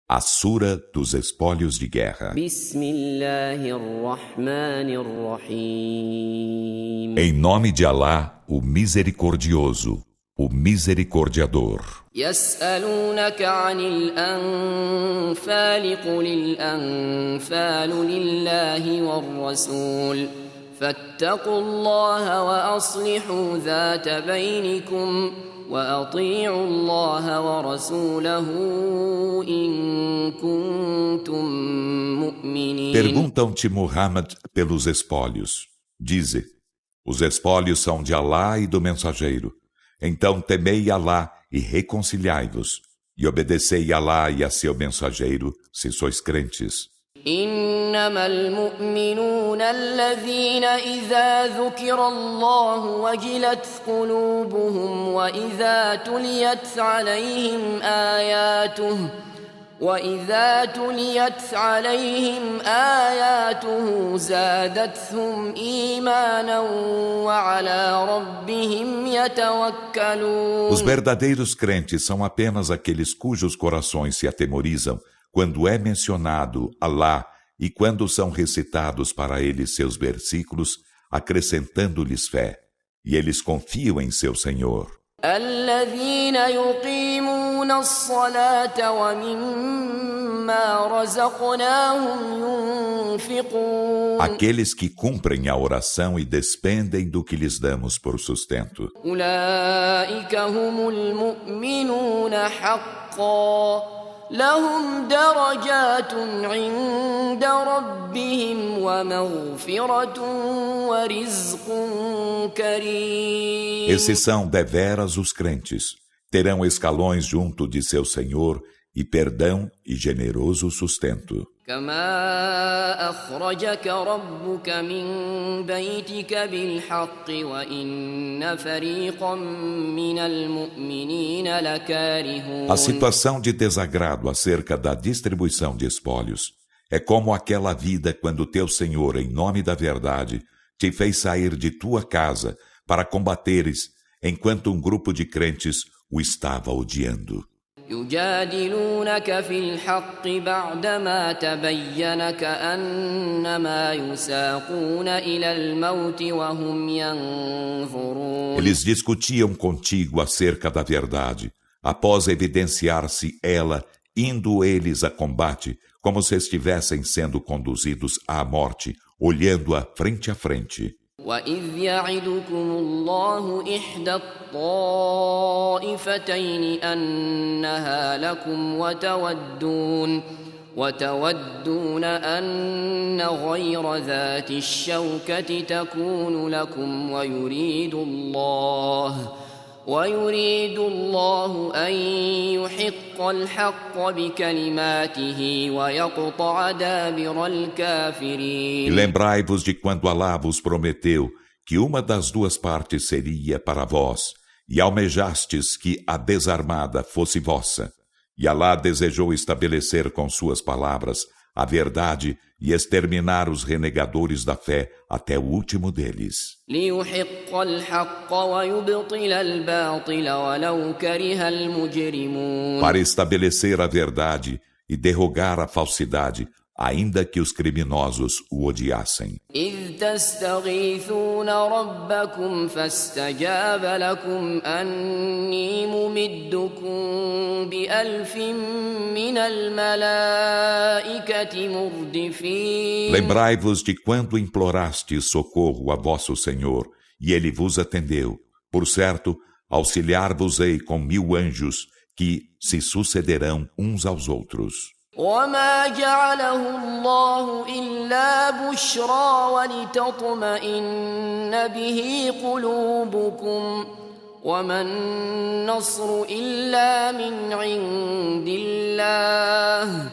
A Sura dos Espólios de Guerra. Em nome de Alá, o Misericordioso, o Misericordiador. يسألونك عن الأنفال قل الأنفال لله والرسول فاتقوا الله وأصلحوا ذات بينكم وأطيعوا الله ورسوله إن كنتم مؤمنين. Perguntam-te, Muhammad, pelos espólios. Dize: os espólios são de Alá e do mensageiro. Então temei Alá e reconciliai-vos, e obedecei Alá e a seu mensageiro, se sois crentes. إنما المؤمنون الذين إذا ذكر الله وجلت قلوبهم وإذا تليت عليهم آياته زادتهم إيمانا وعلى ربهم يتوكلون. Os verdadeiros crentes são apenas aqueles cujos corações se atemorizam quando é mencionado Alá e quando são recitados para eles seus versículos, acrescentando-lhes fé. E eles confiam em seu Senhor. الذين يقيمون الصلاة ومما رزقناهم ينفقون. Aqueles que cumprem a oração e despendem do que lhes damos por sustento. أولئك هم المؤمنون حقا لهم درجات عند ربهم ومغفرة ورزق كريم. Esses são deveras os crentes. Terão escalões junto de seu Senhor e perdão e generoso sustento. كما أخرجك ربك من بيتك بالحق وإن فريقا من المؤمنين لكارهون. A situação de desagrado acerca da distribuição de espólios é como aquela vida quando teu Senhor, em nome da verdade, te fez sair de tua casa para combateres, enquanto um grupo de crentes o estava odiando. يجادلونك في الحق بعدما تبين كأنما يساقون إلى الموت وهم ينظرون. Eles discutiam contigo acerca da verdade, após evidenciar-se ela, indo eles a combate, como se estivessem sendo conduzidos à morte, olhando-a frente a frente. وَإِذْ يَعِدُكُمُ اللَّهُ إِحْدَى الطَّائِفَتَيْنِ أَنَّهَا لَكُمْ وتودون أَنَّ غَيْرَ ذَاتِ الشَّوْكَةِ تَكُونُ لَكُمْ ويريد الله أن يحق الحق بكلماته ويقطع دابر الكافرين. E lembrai-vos de quando Alá vos prometeu que uma das duas partes seria para vós, e almejastes que a desarmada fosse vossa. E Alá desejou estabelecer com suas palavras a verdade e exterminar os renegadores da fé até o último deles. Para estabelecer a verdade e derrogar a falsidade, ainda que os criminosos o odiassem. إذ تستغيثون ربكم فاستجاب لكم أني ممدكم بألف من الملائكة مردفين. Lembrai-vos de quando implorastes socorro a vosso Senhor, e Ele vos atendeu. Por certo, auxiliar-vos-ei com 1000 anjos, que se sucederão uns aos outros. وما جعله الله إلا بشرى ولتطمئن به قلوبكم وما النصر إلا من عند الله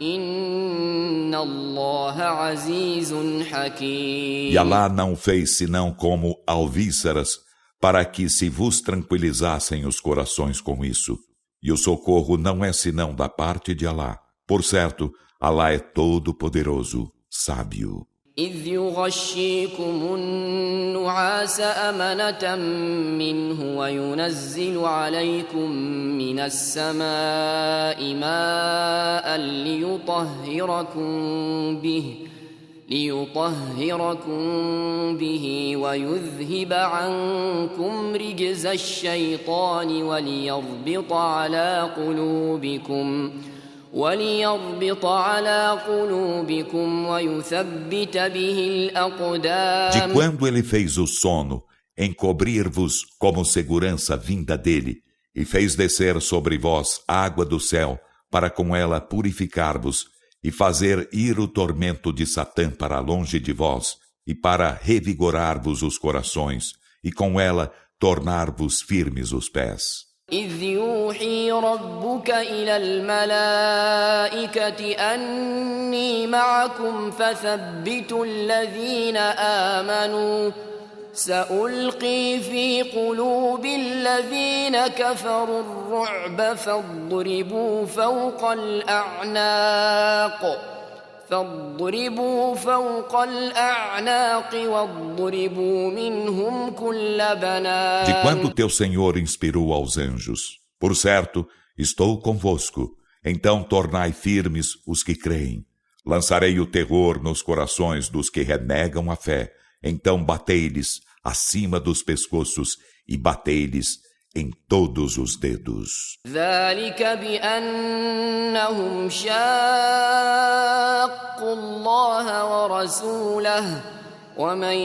إن الله عزيز حكيم. E Alá não fez senão como alvíceras, para que se vos tranquilizassem os corações com isso. E o socorro não é senão da parte de Alá. Por certo, Alá é todo-poderoso, sábio. إذ يغشيكم النعاس أمنة منه وينزل عليكم من السماء ماء ليطهركم به ويذهب عنكم رجز الشيطان وليربط على قلوبكم ويثبت به الأقدام. De quando ele fez o sono, encobrir-vos como segurança vinda dele, e fez descer sobre vós água do céu, para com ela purificar-vos, e fazer ir o tormento de Satã para longe de vós, e para revigorar-vos os corações, e com ela tornar-vos firmes os pés. إذ يوحي ربك إلى الملائكة أني معكم فثبتوا الذين آمنوا سألقي في قلوب الذين كفروا الرعب فاضربوا فوق الأعناق واضربوا منهم كل بنان. De quando teu Senhor inspirou aos anjos, por certo, estou convosco, então tornai firmes os que creem. Lançarei o terror nos corações dos que renegam a fé, então batei-lhes acima dos pescoços e batei-lhes em todos os dedos. ذلك بأنهم شاقوا الله ورسوله ومن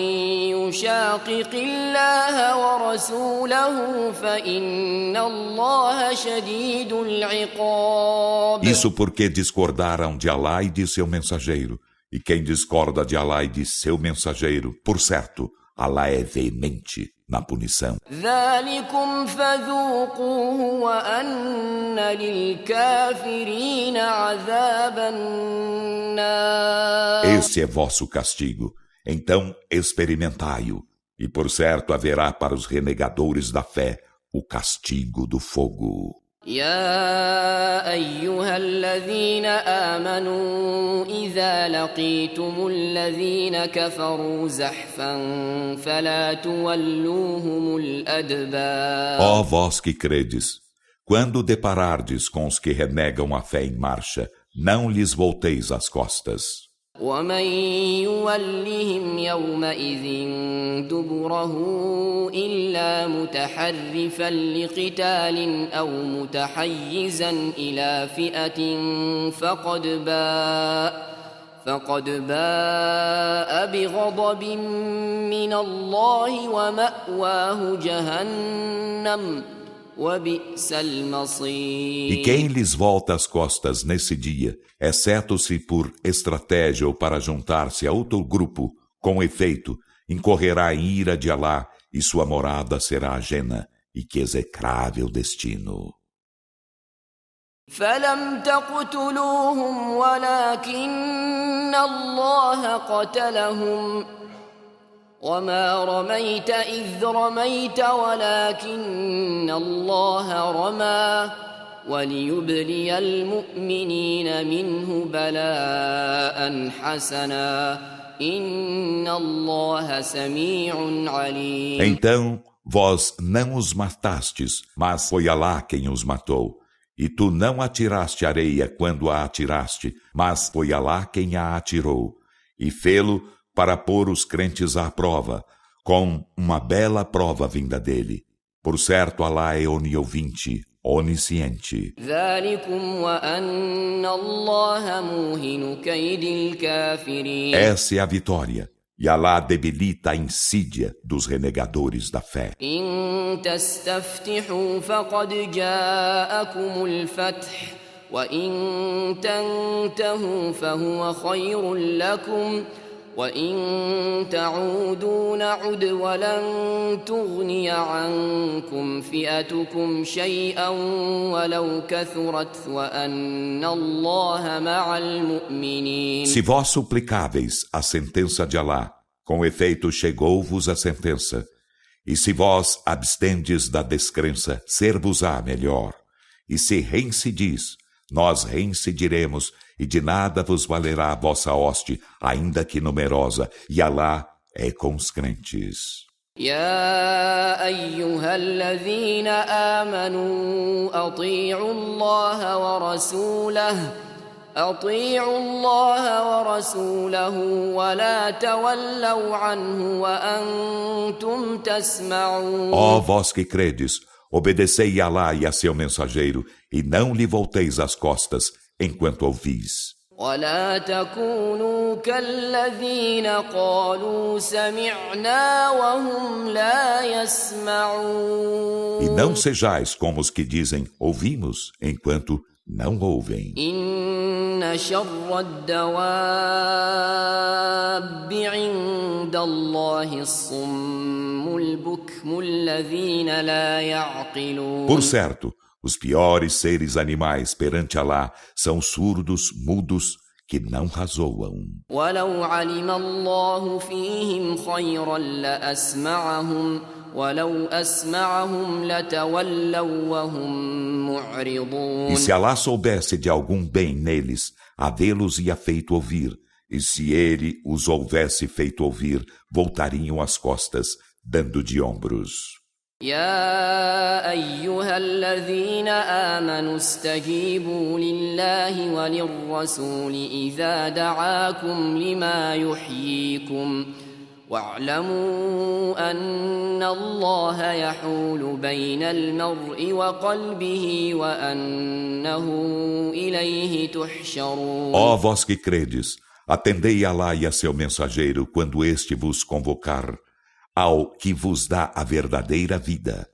يشاقق الله ورسوله فإن الله شديد العقاب. Isso porque discordaram de Alá e de seu mensageiro. E quem discorda de Alá e de seu mensageiro, por certo, Alá é veemente na punição. ذلكم فذوقوه وأن للكافرين عذاب النار. Esse é vosso castigo, então experimentai-o, e por certo haverá para os renegadores da fé o castigo do fogo. يا أيها الذين آمنوا إذا لقيتم الذين كفروا زحفا فلا تولوهم الأدبار. Ó vós que credes, quando deparardes com os que renegam a fé em marcha, não lhes volteis as costas. ومن يولهم يومئذ دبره إلا متحرفا لقتال أو متحيزا إلى فئة فقد باء بغضب من الله ومأواه جهنم وبئس المصير. E quem lhes volta as costas nesse dia, exceto se por estratégia ou para juntar-se a outro grupo, com efeito, incorrerá em ira de Alá e sua morada será ajena, e que execrável destino. فلم تقتلوهم ولكن الله قتلهم وما رميت إذ رميت ولكن الله رمى وليبلي المؤمنين منه بلاء حسنا إن الله سميع عليم. Então, vós não os matastes, mas foi Alá quem os matou. E tu não atiraste areia quando a atiraste, mas foi Alá quem a atirou. E fê-lo para pôr os crentes à prova, com uma bela prova vinda dele. Por certo, Alá é oniovinte, onisciente. Essa é a vitória. E Alá debilita a insídia dos renegadores da fé. إن تستفتحوا فقد جاءكم الفتح وإن تنتهوا فهو خير لكم وإن تعودوا نعد ولن تغني عنكم فئتكم شيئا ولو كثرت وأن الله مع المؤمنين. Se vós suplicáveis a sentença de Alá, com efeito chegou-vos a sentença. E se vós abstendes da descrença, ser-vos-á melhor. E se reincidis, nós reincidiremos, e de nada vos valerá a vossa hoste, ainda que numerosa, e Alá é com os crentes. يا أيها الذين آمنوا أطيعوا الله ورسوله ولا تولوا عنه وأنتم تسمعون. Ó vós que credes, obedecei a Alá e a seu mensageiro, e não lhe volteis as costas, enquanto ouvis. ولا تكونوا كالذين قالوا سمعنا وهم لا يسمعون. E não sejais como os que dizem, ouvimos, enquanto não ouvem. إن شر الدواب عند الله الصم البكم الذين لا يعقلون. Por certo, os piores seres animais perante Alá são os surdos, mudos, que não razoam. ولو علم الله فيهم خيرا لأسمعهم ولو أسمعهم لتولوا وهم معرضون. E se Alá soubesse de algum bem neles, havê-los ia feito ouvir, e se ele os houvesse feito ouvir, voltariam as costas, dando de ombros. يا أيها الذين آمنوا استجيبوا لله وللرسول إذا دعاكم لما يحييكم واعلموا أن الله يحول بين المرء وقلبه وأنه إليه تحشرون. Ó vós que credes, atendei a Alá e a seu mensageiro quando este vos convocar ao que vos dá a verdadeira vida.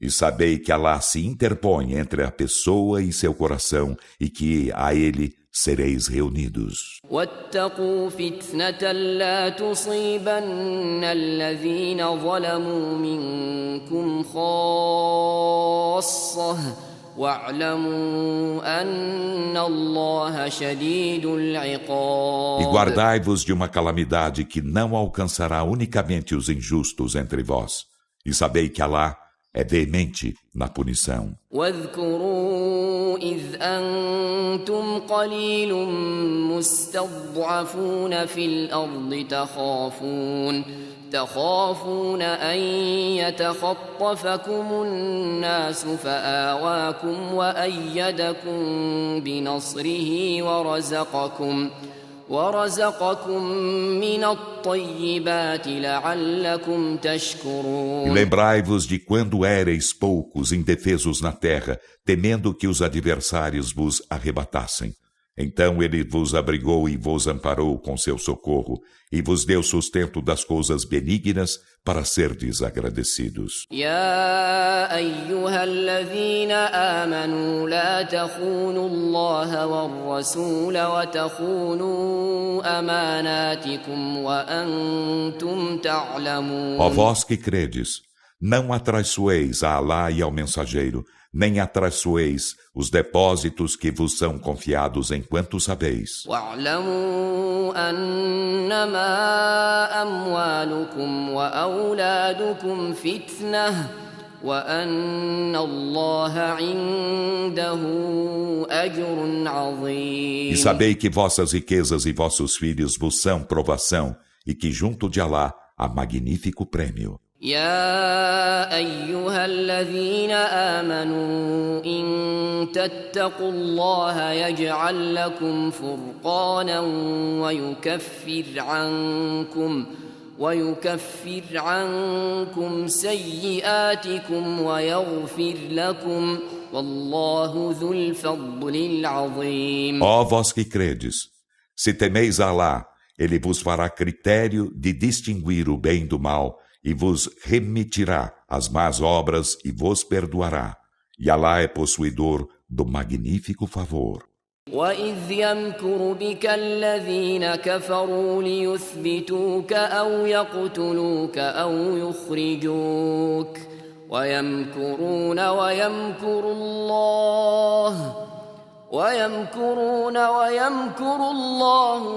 E sabei que Alá se interpõe entre a pessoa e seu coração, e que a ele sereis reunidos. واتقوا فتنة لا تصيبن الذين ظلموا منكم خاصة واعلموا أن الله شديد العقاب. E guardai-vos de uma calamidade que não alcançará unicamente os injustos entre vós. E sabei que Alá é veemente na punição. واذكروا إذ أنتم قليل مستضعفون في الأرض تخافون أن يتخطفكم الناس فآواكم وأيدكم بنصره ورزقكم من الطيبات لعلكم تشكرون. E lembrai-vos de quando éreis poucos indefesos na terra, temendo que os adversários vos arrebatassem. Então ele vos abrigou e vos amparou com seu socorro, e vos deu sustento das coisas benignas para serdes agradecidos. يا أيها الذين آمنوا لا تخونوا الله والرسول وتخونوا أماناتكم وأنتم تعلمون. Ó vós que credes, não atraiçoeis a Alá e ao mensageiro, nem atraiçoeis os depósitos que vos são confiados enquanto sabeis. واعلموا أنما أموالكم وأولادكم فتنة وأن الله عنده أجر عظيم. E sabei que vossas riquezas e vossos filhos vos são provação, e que junto de Alá há magnífico prêmio. يا أيها الذين آمنوا إن تتقوا الله يجعل لكم فرقانا ويكفر عنكم سيئاتكم ويغفر لكم والله ذو الفضل العظيم. Ó vós que credes, se temeis a Alá, ele vos fará critério de distinguir o bem do mal, e vos remitirá as más obras e vos perdoará. E Alá é possuidor do magnífico favor. وَإِذْ يَمْكُرُ بِكَ الَّذِينَ كَفَرُوا لِيُثْبِتُوكَ أَوْ يَقْتُلُوكَ أَوْ يُخْرِجُوكَ وَيَمْكُرُونَ وَيَمْكُرُ اللَّهُ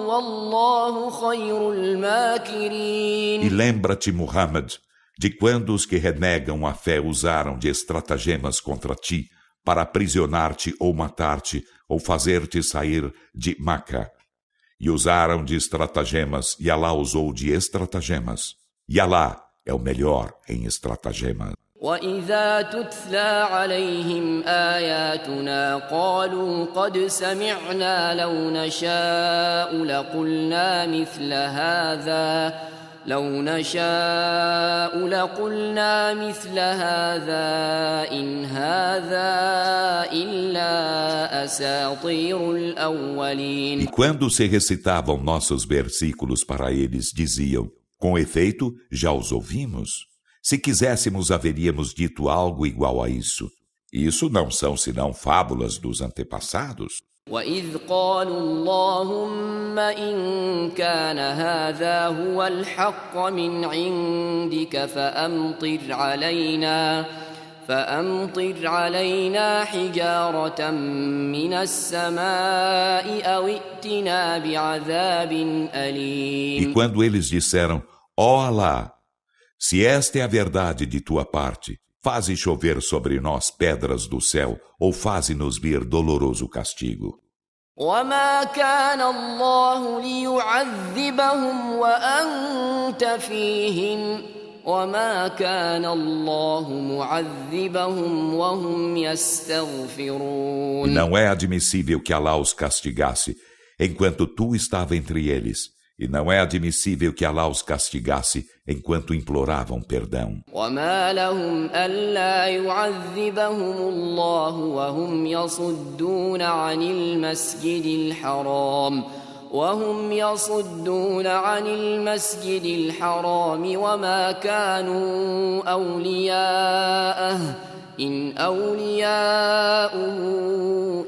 وَاللَّهُ خَيْرُ الْمَاكِرِينَ. E lembra-te, Muhammad, de quando os que renegam a fé usaram de estratagemas contra ti para aprisionar-te ou matar-te, ou fazer-te sair de Maca. E usaram de estratagemas, e Alá usou de estratagemas. E Alá é o melhor em estratagemas. وَإِذَا تُتْلَى عَلَيْهِمْ آيَاتُنَا قَالُوا قَدْ سَمِعْنَا لَوْ نَشَاءُ لَقُلْنَا مِثْلَ هَذَا إِنْ هَذَا إِلَّا أَسَاطِيرُ الْأَوَّلِينَ. E quando se recitavam nossos versículos para eles, diziam: com efeito, já os ouvimos. Se quiséssemos, haveríamos dito algo igual a isso. Isso não são senão fábulas dos antepassados. وَإِذْ قَالُوا اللَّهُمَّ إِن كَانَ هَذَا هُوَ الْحَقَّ مِنْ عِندِكَ فَأَمْطِرْ عَلَيْنَا حِجَارَةً مِنَ السَّمَاءِ أَوْ ائْتِنَا بِعَذَابٍ أَلِيمٍ. E quando eles disseram: ó Alá, se esta é a verdade de tua parte, faze chover sobre nós pedras do céu, ou faze-nos vir doloroso castigo. وَمَا كَانَ اللَّهُ لِيُعَذِّبَهُمْ وَأَنْتَ فِيهِمْ وَمَا كَانَ اللَّهُ مُعَذِّبَهُمْ وَهُمْ يَسْتَغْفِرُونَ. Não é admissível que Alá os castigasse, enquanto tu estava entre eles. E não é admissível que Alá os castigasse enquanto imploravam perdão. وَمَا لَهُمْ أَلَّا يُعَذِّبَهُمُ اللَّهُ وَهُمْ يَصُدُّونَ عَنِ الْمَسْجِدِ الْحَرَامِ وَمَا كَانُوا أَوْلِيَاءَهُ إِنْ أَوْلِيَاؤُهُ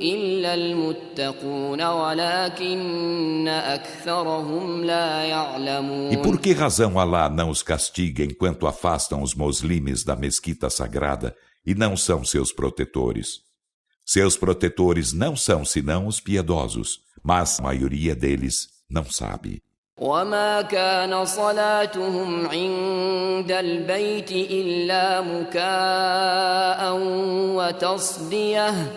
إِلَّا الْمُتَّقُونَ وَلَكِنَّ أَكْثَرَهُمْ لَا يَعْلَمُونَ. E por que razão Alá não os castiga enquanto afastam os muslimes da mesquita sagrada e não são seus protetores? Seus protetores não são senão os piedosos, mas a maioria deles não sabe. وَمَا كَانَ صَلَاتُهُمْ عِندَ الْبَيْتِ إِلَّا مُكَاءً وَتَصْدِيَةً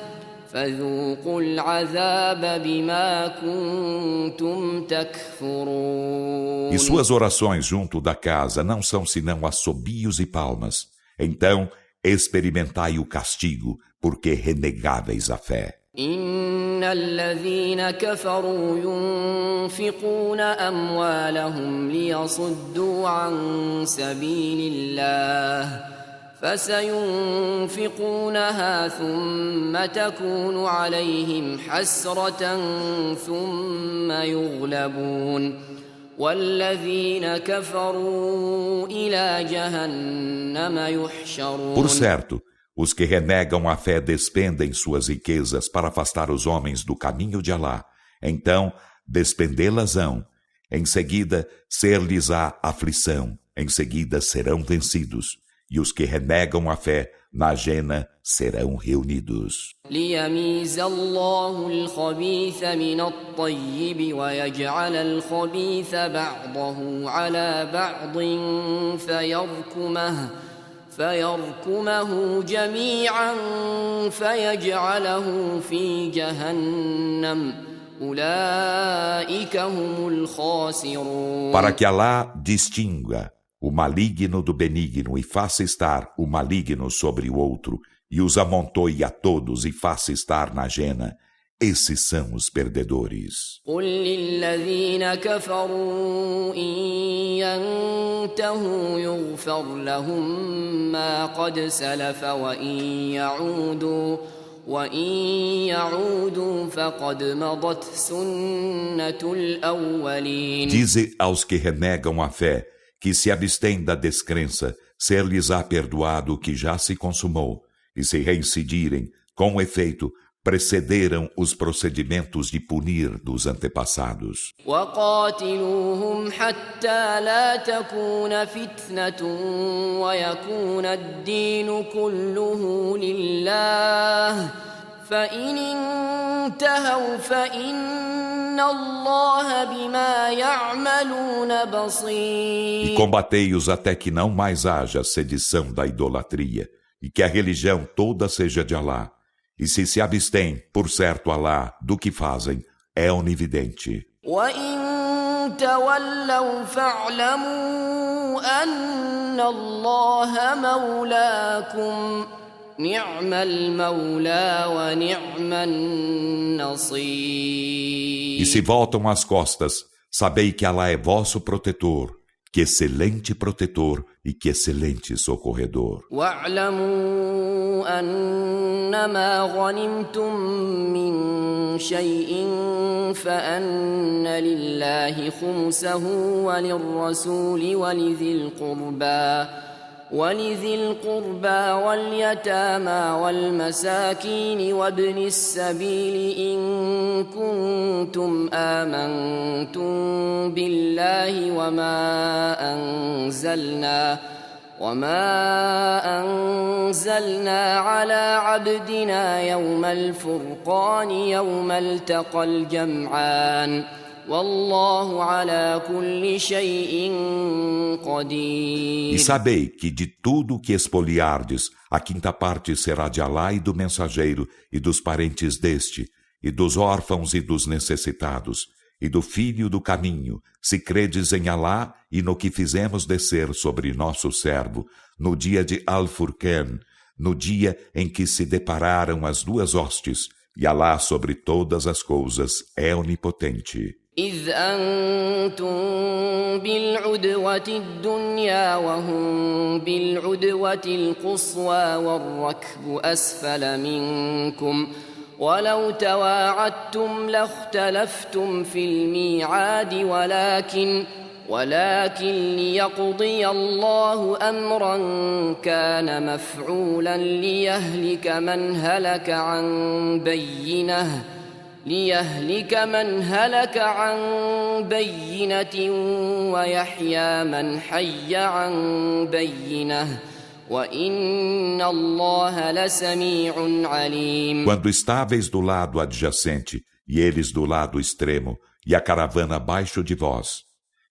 فَذُوقُوا الْعَذَابَ بِمَا كُنتُمْ تَكْفُرُونَ. E suas orações junto da casa não são senão assobios e palmas. Então, experimentai o castigo, porque renegáveis a fé. إِنَّ الَّذِينَ كَفَرُوا يُنْفِقُونَ أَمْوَالَهُمْ لِيَصُدُّوا عَنْ سَبِيلِ اللَّهِ فَسَيُنْفِقُونَهَا ثُمَّ تَكُونُ عَلَيْهِمْ حَسْرَةً ثُمَّ يُغْلَبُونَ وَالَّذِينَ كَفَرُوا إِلَى جَهَنَّمَ يُحْشَرُونَ. Por certo, os que renegam a fé despendem suas riquezas para afastar os homens do caminho de Alá. Então, despendê-las-ão. Em seguida, ser-lhes-á aflição. Em seguida, serão vencidos. E os que renegam a fé, na jena, serão reunidos. لِيَمِيزَ اللَّهُ الْخَبِيثَ مِنَ الطَّيِّبِ وَيَجْعَلَ الْخَبِيثَ بَعْضَهُ عَلَى بَعْضٍ فيركمه جميعا فيجعله في جهنم أولئك هم الخاسرون. Para que Alá distinga o maligno do benigno e faça estar o maligno sobre o outro, e os amontoe a todos e faça estar na jena, esses são os perdedores. قل للذين كفروا إن ينتهوا يغفر لهم ما قد سلف وإن يعودوا فقد مضت سنة الأولين. Dize aos que renegam a fé que se abstêm da descrença, ser-lhes-á perdoado o que já se consumou, e se reincidirem, com efeito, precederam os procedimentos de punir dos antepassados. وَقَاتِلُوهُمْ حَتَّى لَا تَكُونَ فِتْنَةٌ وَيَكُونَ الدِّينُ كُلُّهُ لِلَّهِ فَإِنِ انتهوا فَإِنَّ اللَّهَ بِمَا يَعْمَلُونَ بَصِيرٌ. E combatei-os até que não mais haja sedição da idolatria, e que a religião toda seja de Alá. E se abstêm, por certo Alá, do que fazem, é onividente. وَإِن تَوَلَّوْا فَاعْلَمُوا أَنَّ اللَّهَ مَوْلَاكُمْ نِعْمَ الْمَوْلَى وَنِعْمَ النَّصِيرُ. E se voltam as costas, sabei que Alá é vosso protetor, que excelente protetor e que excelente socorredor. وَاعْلَمُوا أَنَّمَا غَنِمْتُم مِّن شَيْءٍ فَأَنَّ لِلَّهِ خُمُسَهُ وَلِلرَّسُولِ ولذي القربى واليتامى والمساكين وابن السبيل إن كنتم آمنتم بالله وما أنزلنا على عبدنا يوم الفرقان يوم التقى الجمعان والله على كل شيء قدير. E sabei que de tudo que espoliardes, a quinta parte será de Alá e do mensageiro, e dos parentes deste, e dos órfãos e dos necessitados, e do filho do caminho, se credes em Alá e no que fizemos descer sobre nosso servo, no dia de Al-Furqan, no dia em que se depararam as duas hostes, e Alá sobre todas as coisas é onipotente. إذ أنتم بالعدوة الدنيا وهم بالعدوة القصوى والركب أسفل منكم ولو تواعدتم لاختلفتم في الميعاد ولكن ليقضي الله أمرا كان مفعولا ليهلك من هلك عن بينة ويحيى من حي عن بينة وإن الله لسميع عليم. Quando estáveis do lado adjacente e eles do lado extremo e a caravana abaixo de vós,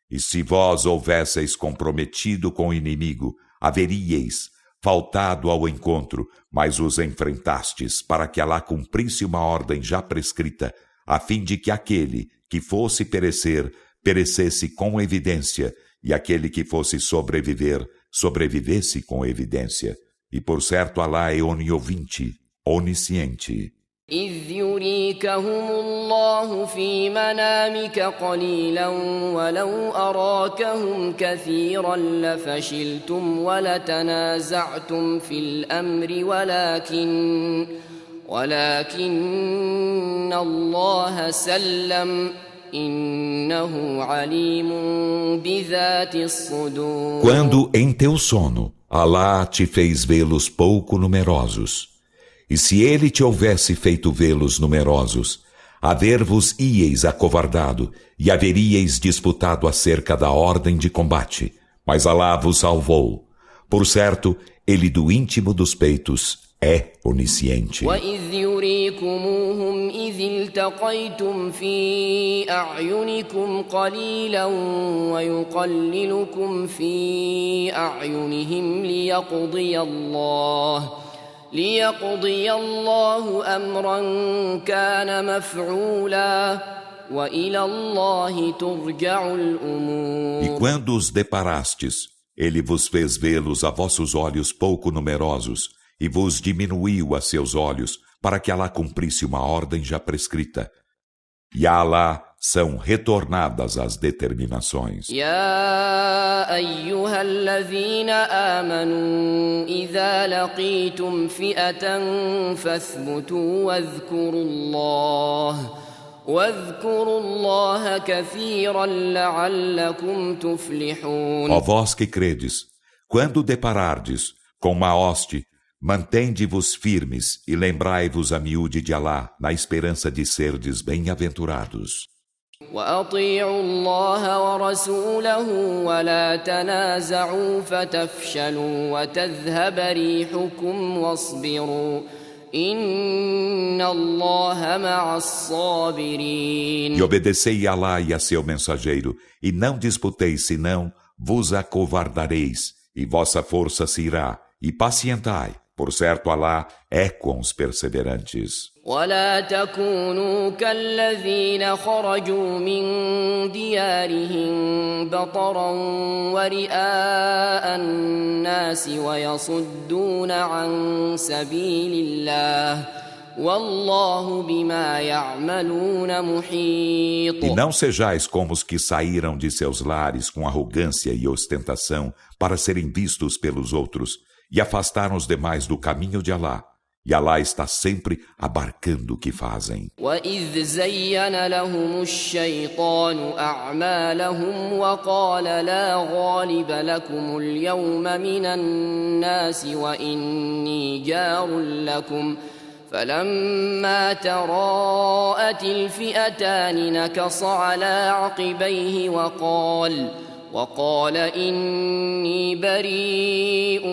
e se vós houvesseis comprometido com o inimigo, haveríeis faltado ao encontro, mas os enfrentastes para que Alá cumprisse uma ordem já prescrita, a fim de que aquele que fosse perecer, perecesse com evidência, e aquele que fosse sobreviver, sobrevivesse com evidência. E por certo Alá é oniovinte, onisciente. إذ يريكهم الله في منامك قليلا ولو أراكهم كثيرا لفشلتم ولتنازعتم في الأمر ولكن الله سلم إنه عليم بذات الصدور. Quando em teu sono Alá te fez vê-los pouco numerosos, e se ele te houvesse feito vê-los numerosos, haver-vos-íeis acovardado e haveríeis disputado acerca da ordem de combate. Mas Alá vos salvou. Por certo, ele do íntimo dos peitos é onisciente. وَإِذْ يُرِيكُمُوهُمْ إِذِ الْتَقَيْتُمْ فِي أَعْيُنِكُمْ قَلِيلًا وَيُقَلِّلُكُمْ فِي أَعْيُنِهِمْ ليقضي الله أمرا كان مفعولا وإلى الله ترجع الأمور. E quando os deparastes, ele vos fez vê-los a vossos olhos pouco numerosos e vos diminuiu a seus olhos para que Alá cumprisse uma ordem já prescrita. E a Alá são retornadas as determinações. يا أيها الذين آمنوا إذا لقيتم فئة فاثبتوا واذكروا الله كثيرا لعلكم تفلحون. Ó vós que credes, quando deparardes com uma hoste, mantende-vos firmes e lembrai-vos a miúde de Alá, na esperança de serdes bem-aventurados. وأطيعوا الله ورسوله ولا تنازعوا فتفشلوا وتذهب ريحكم واصبروا إن الله مع الصابرين. E obedecei a Alá e a seu mensageiro, e não disputeis, senão vos acovardareis, e vossa força se irá, e pacientai, Por certo, Alá é com os perseverantes. ولا تكونوا كالذين خرجوا من ديارهم بطرا ورئاء الناس ويصدون عن سبيل الله والله بما يعملون محيط. E não sejais como os que saíram de seus lares com arrogância e ostentação para serem vistos pelos outros e afastaram os demais do caminho de Alá. E Alá está sempre abarcando o que fazem. وَإِذْ زَيَّنَ لَهُمُ الشَّيْطَانُ أَعْمَالَهُمْ وَقَالَ لَا غَالِبَ لَكُمُ الْيَوْمَ مِنَ النَّاسِ وَإِنِّي جَارٌ لَكُمْ فَلَمَّا تَرَاءَتِ الْفِئَتَانِ نَكَصَ عَلَى عَقِبَيْهِ وقال إني بريء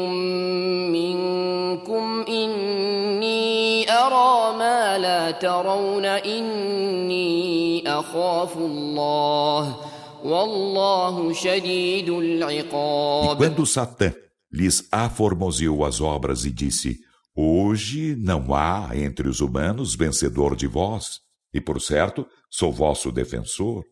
منكم إني أرى ما لا ترون إني أخاف الله والله شديد العقاب. E quando Satã lhes aformoseou as obras e disse: Hoje não há entre os humanos vencedor de vós, e por certo sou vosso defensor.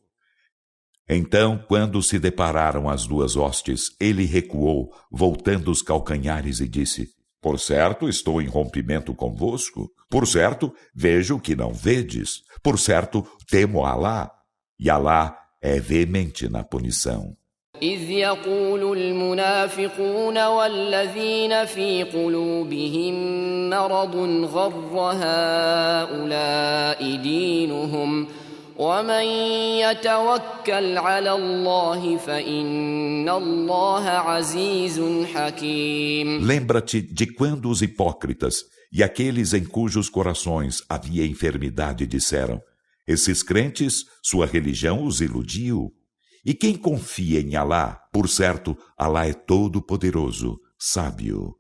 Então, quando se depararam as duas hostes, ele recuou, voltando os calcanhares e disse: Por certo, estou em rompimento convosco. Por certo, vejo que não vedes. Por certo, temo Alá. E Alá é veemente na punição. إذ يقول المنافقون والذين في قلوبهم مرض غر هؤلاء دينهم ومن يتوكل على الله فإن الله عزيز حكيم. Lembra-te de quando os hipócritas e aqueles em cujos corações havia enfermidade disseram: Esses crentes, sua religião os iludiu. E quem confia em Alá, por certo, Alá é todo-poderoso, sábio.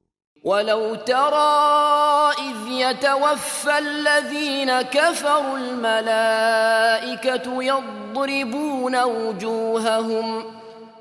ولو ترى إذ يتوفى الذين كفروا الملائكة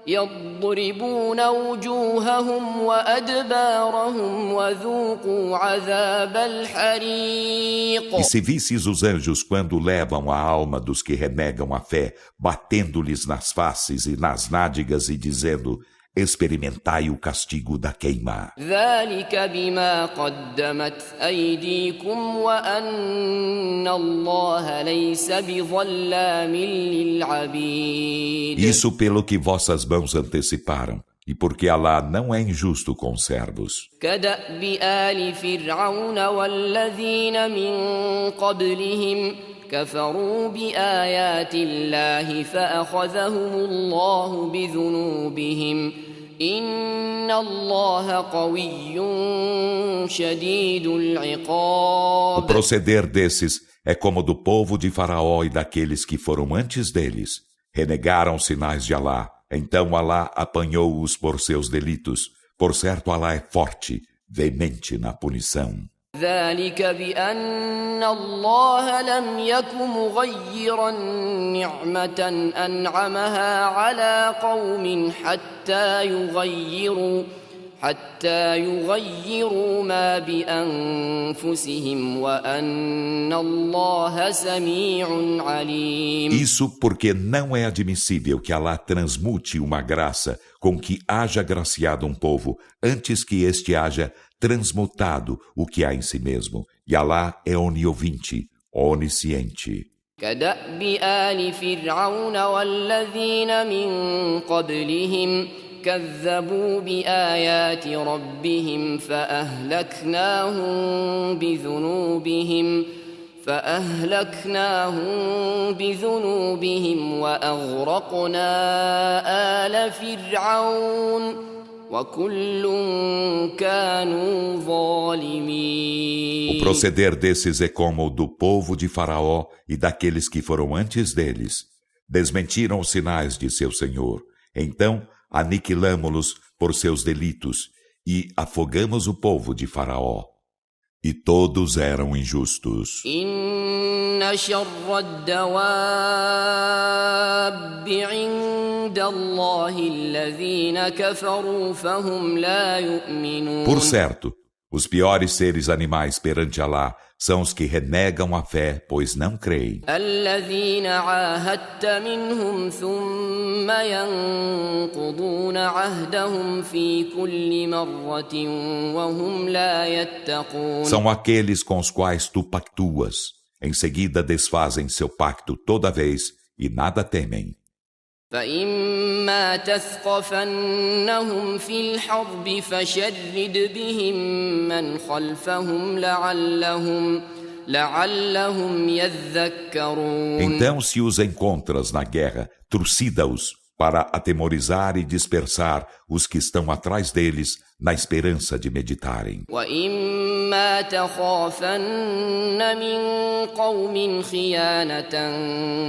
يضربون وجوههم وأدبارهم وذوقوا عذاب الحريق. E se visses os anjos quando levam a alma dos que renegam a fé, batendo-lhes nas faces e nas nádegas e dizendo: Experimentai o castigo da queima. ذلك بما قدمت أيديكم وأن الله ليس بظلام للعبيد. Isso pelo que vossas mãos anteciparam, e porque Alá não é injusto com os servos. كدأب آل فرعون والذين من قبلهم كفروا بآيات الله فأخذهم الله بذنوبهم إن الله قوي شديد العقاب. O proceder desses é como do povo de Faraó e daqueles que foram antes deles. Renegaram os sinais de Alá. Então Alá apanhou-os por seus delitos. Por certo, Alá é forte, veemente na punição. ذلك بأن الله لم يك مغيرا نعمة أنعمها على قوم حتى يغيروا ما بأنفسهم وأن الله سميع عليم. Isso porque não é admissível que Alá transmute uma graça com que haja graciado um povo antes que este haja transmutado o que há em si mesmo. E Alá é oniovinte, onisciente. كدأب آل فرعون والذين من قبلهم كذبوا بآيات ربهم فأهلكناهم بذنوبهم وأغرقنا آل فرعون وكل كانوا ظالمين. O proceder desses é como o do povo de Faraó e daqueles que foram antes deles. Desmentiram os sinais de seu Senhor. Então aniquilamo-los por seus delitos e afogamos o povo de Faraó. E todos eram injustos. إن شر الدواب عند الله الذين كفروا فهم لا يؤمنون. Por certo, Os piores seres animais perante Alá são os que renegam a fé, pois não creem. الذين عاهدت منهم ثم ينقضون عهدهم في كل مرة وهم لا يتقون. São aqueles com os quais tu pactuas. Em seguida desfazem seu pacto toda vez e nada temem. فإما تثقفنهم في الحرب فشرد بهم من خلفهم لعلهم يذكرون. Então, se os encontras na guerra, trucida-os para atemorizar e dispersar os que estão atrás deles, na esperança de meditarem. وإما تخافن من قوم خيانة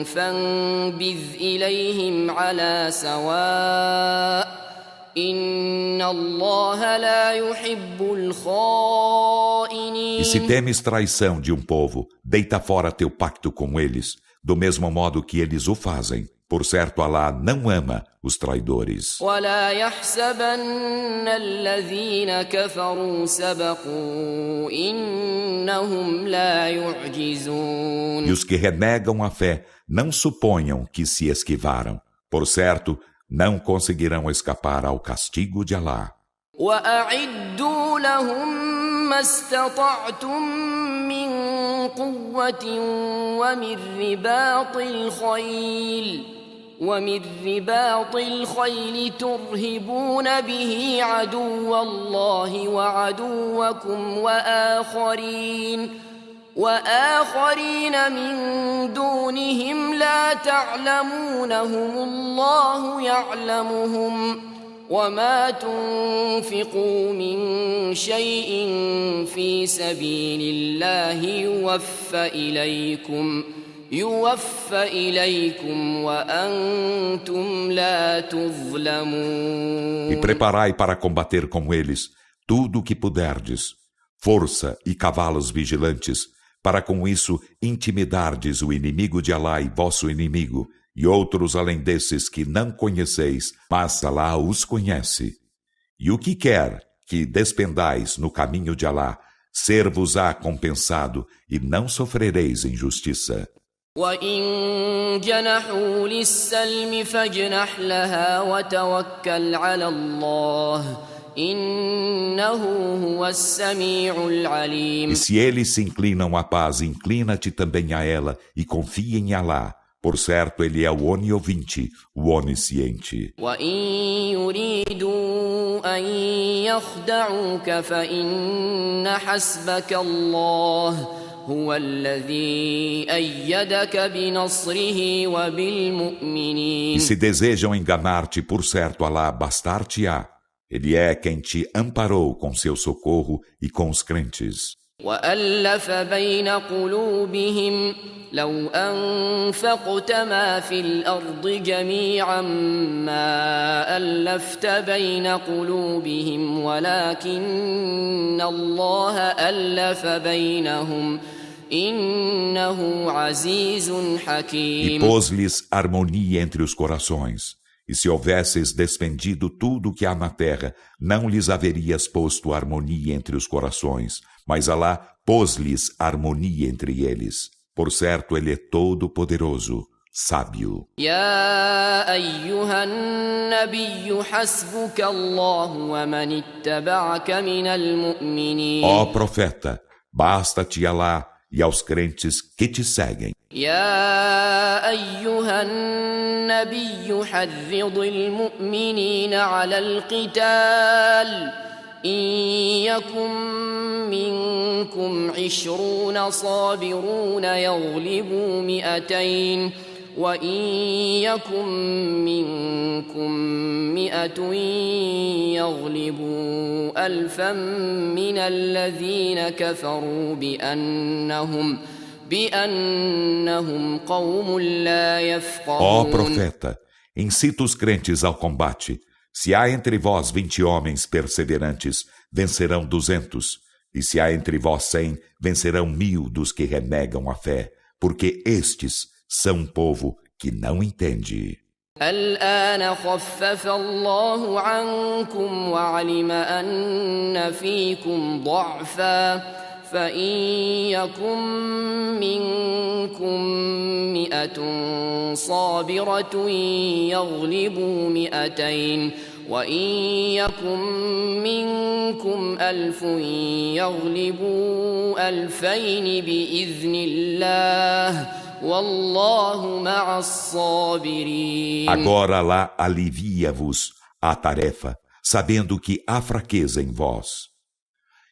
فانبذ إليهم على سواء إن الله لا يحب الخائنين. E se temes traição de um povo, deita fora teu pacto com eles, do mesmo modo que eles o fazem. Por certo, Alá não ama os traidores. ولا يحسبن الذين كفروا سبقوا إنهم لا يعجزون. E os que renegam a fé, não suponham que se esquivaram. Por certo, não conseguirão escapar ao castigo de Alá. وأعدوا لهم ما استطعتم من قوة ومن رباط الخيل ترهبون به عدو الله وعدوكم وآخرين من دونهم لا تعلمونهم الله يعلمهم وما تنفقوا من شيء في سبيل الله يوفى إليكم وأنتم لا تظلمون. E preparai para combater com eles tudo o que puderdes, força e cavalos vigilantes, para com isso intimidardes o inimigo de Alá e vosso inimigo, e outros além desses que não conheceis, mas Alá os conhece. E o que quer que despendais no caminho de Alá, ser-vos-á compensado, e não sofrereis injustiça. وَإِن جَنَحُوا لِلسَّلْمِ فَاجْنَحْ لَهَا وَتَوَكَّلْ عَلَى اللَّهِ إِنَّهُ هُوَ السَّمِيعُ الْعَلِيمُ. E se eles se inclinam à paz, inclina-te também a ela, e confia em Alá. Por certo, ele é o oniovinte, o onisciente. وَإِن يُرِيدُوا أَن يَخْدَعُوكَ فَإِنَّ حَسْبَكَ اللَّهُ هُوَ الَّذِي أَيَّدَكَ بِنَصْرِهِ وَبِالْمُؤْمِنِينَ. E se desejam enganar-te, por certo, Alá bastar-te-á. Ele é quem te amparou com seu socorro e com os crentes. وَأَلَّفَ بَيْنَ قُلُوبِهِمْ لَوْ أَنفَقْتَ مَا فِي الْأَرْضِ جَمِيعًا مَا أَلَّفْتَ بَيْنَ قُلُوبِهِمْ وَلَكِنَّ اللَّهَ أَلَّفَ بَيْنَهُمْ إِنَّهُ عَزِيزٌ حَكِيمٌ. E pôs-lhes harmonia entre os corações. E se houvesses despendido tudo o que há na terra, não lhes haverias posto harmonia entre os corações, mas Alá pôs-lhes harmonia entre eles. Por certo, ele é todo-poderoso, sábio. يا أيها النبي حسبك الله ومن اتبعك من المؤمنين. Ó profeta, basta-te Alá e aos crentes que te seguem. يا أيها النبي حرض المؤمنين على القتال إن يكن منكم 20 صابرون يغلبوا 200 وإن يكن منكم 100 يغلبوا 1000 من الذين كفروا بأنهم قوم لا يفقهون. Ó profeta, incita os crentes ao combate. Se há entre vós 20 homens perseverantes, vencerão 200. E se há entre vós 100, vencerão 1000 dos que renegam a fé, porque estes são um povo que não entende. الآن خفف الله عنكم وعلم أن فيكم ضعفا فإن يكن منكم 100 صابرة يغلبوا 200 وإن يكن منكم 1000 يغلبوا 2000 بإذن الله والله مع الصابرين. Agora Alá alivia-vos a tarefa, sabendo que há fraqueza em vós.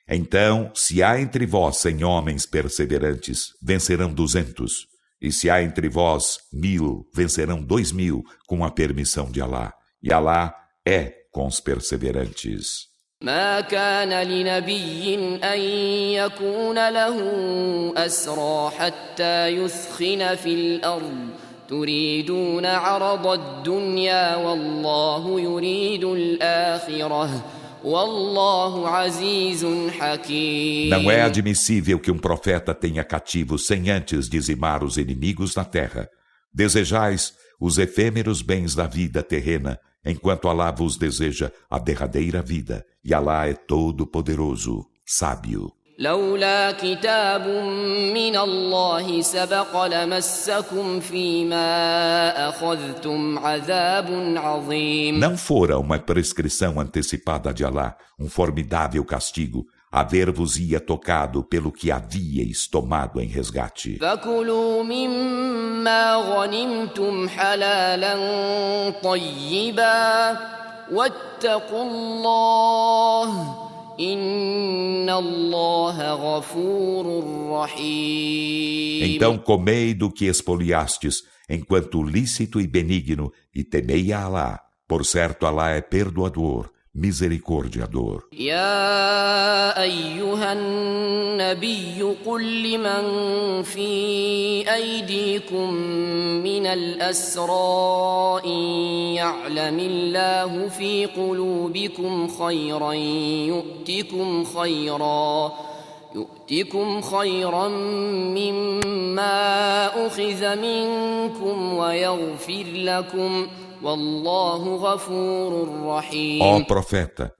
Então, se há entre vós 100 homens perseverantes, vencerão 200. E se há entre vós 1000, vencerão 2000 com a permissão de Alá. E Alá é com os perseverantes. ما كان لنبي أن يكون له أسرى حتى يثخن في الأرض تريدون عرض الدنيا والله يريد الآخرة والله عزيز حكيم. Não é admissível que um profeta tenha cativos sem antes dizimar os inimigos na terra. Desejais os efêmeros bens da vida terrena, enquanto Alá vos deseja a derradeira vida, e Alá é todo-poderoso, sábio. لولا كتاب من الله سبق لمسكم فيما أخذتم عذاب عظيم. Não fora uma prescrição antecipada de Alá, um formidável castigo, haver-vos-ia tocado pelo que havíeis tomado em resgate. فكلوا مما غنمتم حلالا طيبا واتقوا الله إن الله غفور رحيم. Então comei do que espoliastes, enquanto lícito e benigno, e temei a Alá. Por certo, Alá é perdoador, misericordiador. يا أيها النبي قل لمن في أيديكم من الأسرى إن يعلم الله في قلوبكم خيرا يؤتكم خيرا مما أخذ منكم ويغفر لكم والله غفور رحيم. Ó profeta,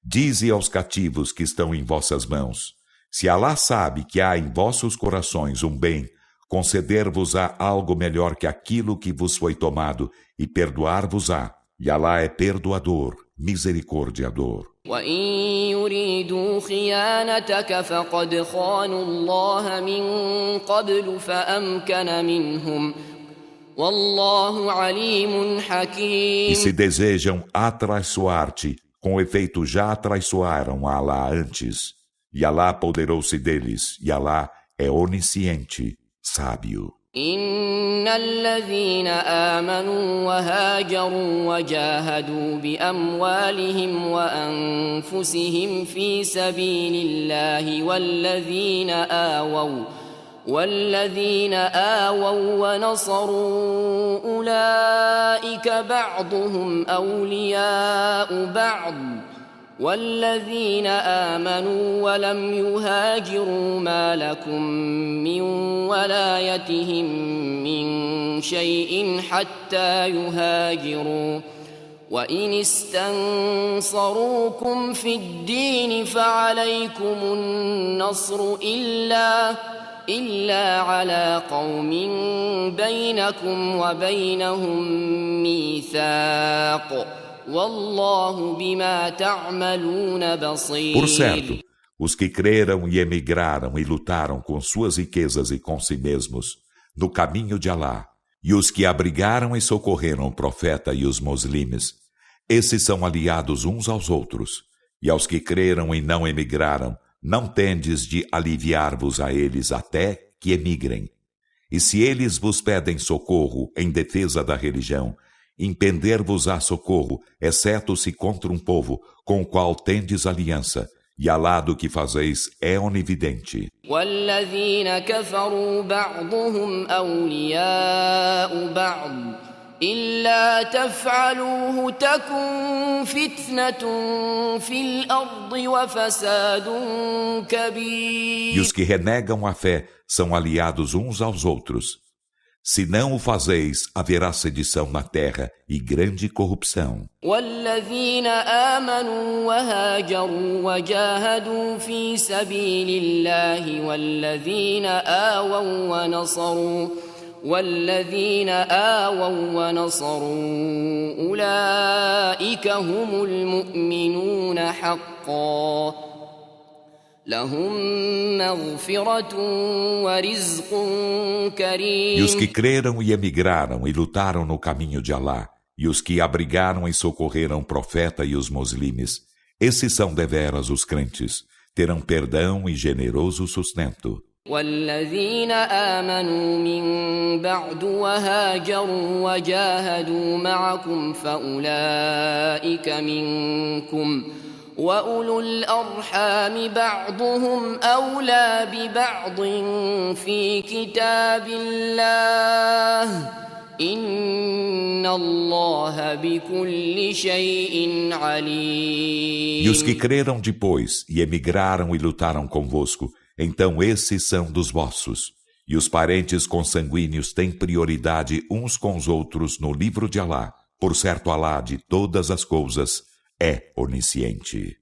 dize aos cativos que estão em vossas mãos, se Alá sabe que há em vossos corações um bem, conceder-vos-á algo melhor que aquilo que vos foi tomado e perdoar-vos-á, e Alá é perdoador, misericordiador. وإن يريدوا خيانتك فقد خانوا الله من قبل فأمكن منهم والله عليم حكيم. E se desejam atraiçoar-te, com efeito já atraiçoaram a Alá antes, e Alá apoderou-se deles, e Alá é onisciente, sábio. إن الذين آمنوا وهاجروا وجاهدوا بأموالهم وأنفسهم في سبيل الله والذين آووا ونصروا أولئك بعضهم أولياء بعض والذين آمنوا ولم يهاجروا ما لكم من ولايتهم من شيء حتى يهاجروا وإن استنصروكم في الدين فعليكم النصر إلا على قوم بينكم وبينهم ميثاق والله بما تعملون بصير. Por certo, os que creram e emigraram e lutaram com suas riquezas e com si mesmos, no caminho de Alá, e os que abrigaram e socorreram o profeta e os muslimes, esses são aliados uns aos outros, e aos que creram e não emigraram, não tendes de aliviar-vos a eles até que emigrem. E se eles vos pedem socorro em defesa da religião, impender-vos-á socorro, exceto se contra um povo com o qual tendes aliança, e Alá do que fazeis é onividente. والذين كفروا بعضهم أولياء بعض إلا تفعلوه تكن فتنة في الأرض وفساد كبير. E os que renegam a fé são aliados uns aos outros. Se não o fazeis, haverá sedição na terra e grande corrupção. والذين آمنوا وهاجروا وجاهدوا في سبيل الله والذين آووا ونصروا أولئك هم المؤمنون حقا لهم مغفرة ورزق كريم. E os que creram e emigraram e lutaram no caminho de Alá, e os que abrigaram e socorreram o profeta e os muslimes, esses são deveras os crentes, terão perdão e generoso sustento. والذين آمنوا من بعد وهاجروا وجاهدوا معكم فأولئك منكم وأولو الأرحام بعضهم أولى ببعض في كتاب الله إن الله بكل شيء عليم. E os que creram depois e emigraram e lutaram convosco, então esses são dos vossos. E os parentes consanguíneos têm prioridade uns com os outros no livro de Alá. Por certo, Alá de todas as coisas é onisciente.